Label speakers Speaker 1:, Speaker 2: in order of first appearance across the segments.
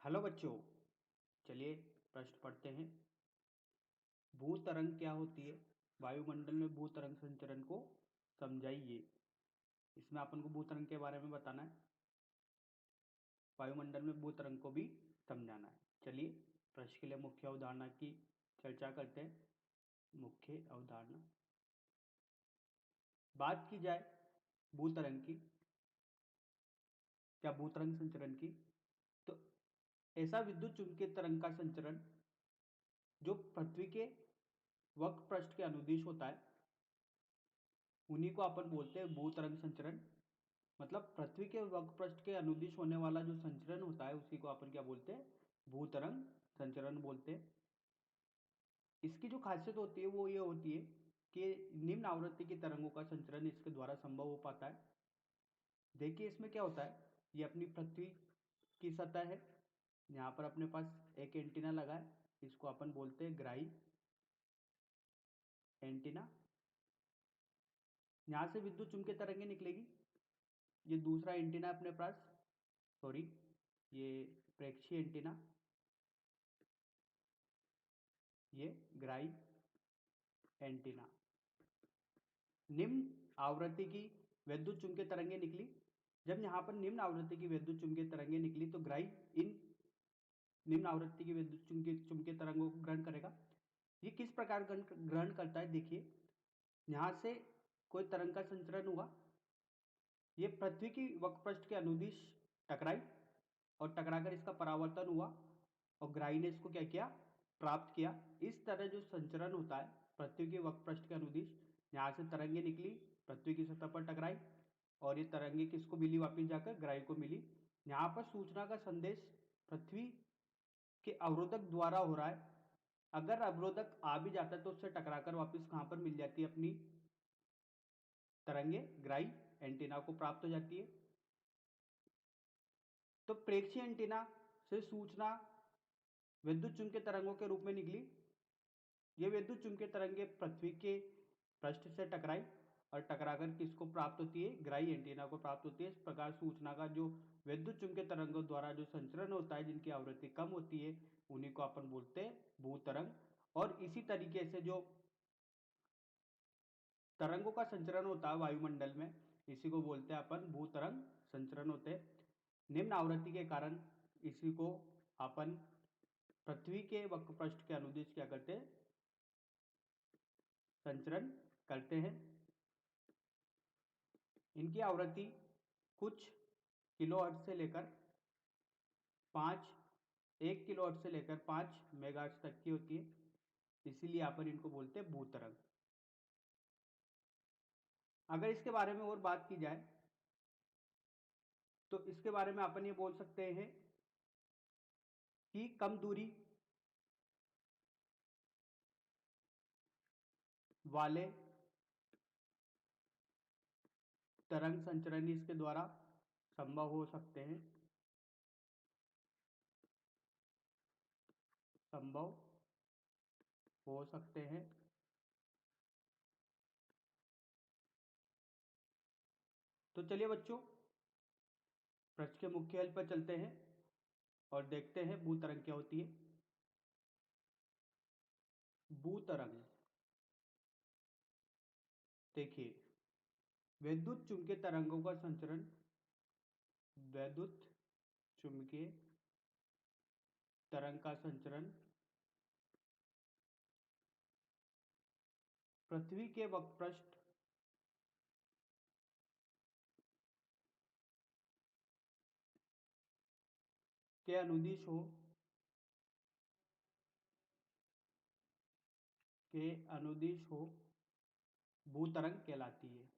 Speaker 1: Hello बच्चों, चलिए प्रश्न पढ़ते हैं। भू तरंग क्या होती है? वायुमंडल में भू तरंग संचरण को समझाइए। इसमें अपन को भू तरंग के बारे में बताना है, वायुमंडल में भू तरंग को भी समझाना है। चलिए प्रश्न के लिए मुख्य अवधारणा की चर्चा करते हैं। मुख्य अवधारणा, बात की जाए भू तरंग की, क्या भू तरंग संचरण की, तो ऐसा विद्युत चुंबकीय तरंग का संचरण जो पृथ्वी के वक्र पृष्ठ के अनुदिश होता है, उन्हीं को अपन बोलते हैं भू तरंग संचरण। मतलब पृथ्वी के वक्र पृष्ठ के अनुदिश होने वाला जो संचरण होता है उसी को अपन क्या बोलते हैं? भू तरंग संचरण बोलते हैं। इसकी जो खासियत होती है वो ये होती है कि निम्न आवृत्ति की तरंगों का संचरण इसके द्वारा संभव हो पाता है। देखिए इसमें क्या होता है, ये अपनी पृथ्वी की सतह है, यहाँ पर अपने पास एक एंटीना लगा है, इसको अपन बोलते हैं ग्राही एंटीना। यहाँ से विद्युत चुम्बकीय तरंगें निकलेगी। ये दूसरा एंटीना अपने पास, सॉरी, ये प्रेक्षी एंटीना, ये ग्राही एंटीना। निम्न आवृत्ति की विद्युत चुम्बकीय तरंगें निकली। जब यहां पर निम्न आवृत्ति की विद्युत चुम्बकीय तरंगें निकली तो ग्राही इन निम्न आवृत्ति की विद्युत चुम्बकीय तरंगों को ग्रहण करेगा। ये किस प्रकार ग्रहण करता है? देखिए, यहां से कोई तरंग का संचरण हुआ, ये पृथ्वी की वक्र के अनुदिश टकराई और टकराकर इसका परावर्तन हुआ और ग्राही ने इसको क्या किया? प्राप्त किया। इस तरह जो संचरण होता है पृथ्वी के वक्र के अनुदिश, यहाँ से तरंगे निकली, पृथ्वी की सतह पर टकराई और ये तरंगे किसको मिली? वापिस जाकर ग्राही को मिली। यहाँ पर सूचना का संदेश पृथ्वी के अवरोधक द्वारा हो रहा है। अगर अवरोधक आ भी जाता है तो उससे टकराकर वापिस कहां पर मिल जाती है? अपनी तरंगे ग्राही एंटीना को प्राप्त हो जाती है। तो प्रेक्षी एंटीना से सूचना विद्युत चुम्बकीय तरंगों के रूप में निकली। ये विद्युत चुम्बकीय तरंगे पृथ्वी के पृष्ठ से टकराई और टकराकर किसको प्राप्त होती है? ग्राही एंटीना को प्राप्त होती है। इस प्रकार सूचना का जो विद्युत चुम्बकीय तरंगों द्वारा जो संचरण होता है, जिनकी आवृत्ति कम होती है, उन्हीं को अपन बोलते हैं भू तरंग। और इसी तरीके से जो तरंगों का संचरण होता है वायुमंडल में, इसी को बोलते हैं अपन भू तरंग संचरण होते हैं। निम्न आवृत्ति के कारण इसी को अपन पृथ्वी के वक्र पृष्ठ के अनुदिश क्या करते हैं? संचरण करते हैं। इनकी आवृत्ति कुछ किलोहर्ट्ज से लेकर 5 मेगाहर्ट्ज तक की होती है, इसीलिए यहाँ पर इनको बोलते हैं भू तरंग। अगर इसके बारे में और बात की जाए तो इसके बारे में अपन ये बोल सकते हैं कि कम दूरी वाले तरंग संचरण इसके द्वारा संभव हो सकते हैं, संभव हो सकते हैं। तो चलिए बच्चों, प्रश्न के मुख्य हल पर चलते हैं और देखते हैं भू तरंग क्या होती है। भू तरंग, देखिए, विद्युत चुम्बकीय तरंगों का संचरण, विद्युत चुम्बकीय तरंग का संचरण पृथ्वी के वक्र के अनुदिश हो, के अनुदिश हो, भू तरंग कहलाती है।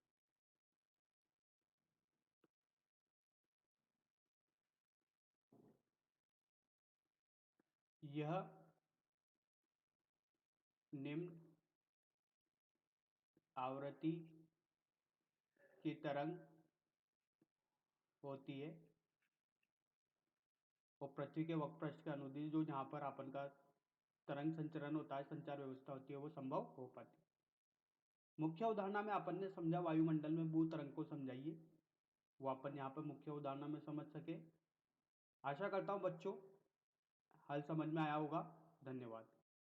Speaker 1: यह निम्न आवृत्ति की तरंग होती है और पृथ्वी के वक्र के अनुदिश जो जहां पर अपन का तरंग संचरण होता है, संचार व्यवस्था होती है, वो संभव हो पाती है। मुख्य उदाहरण में अपन ने समझा वायुमंडल में भू तरंग को समझाइए, वो अपन यहाँ पर मुख्य उदाहरण में समझ सके। आशा करता हूं बच्चों हल समझ में आया होगा। धन्यवाद।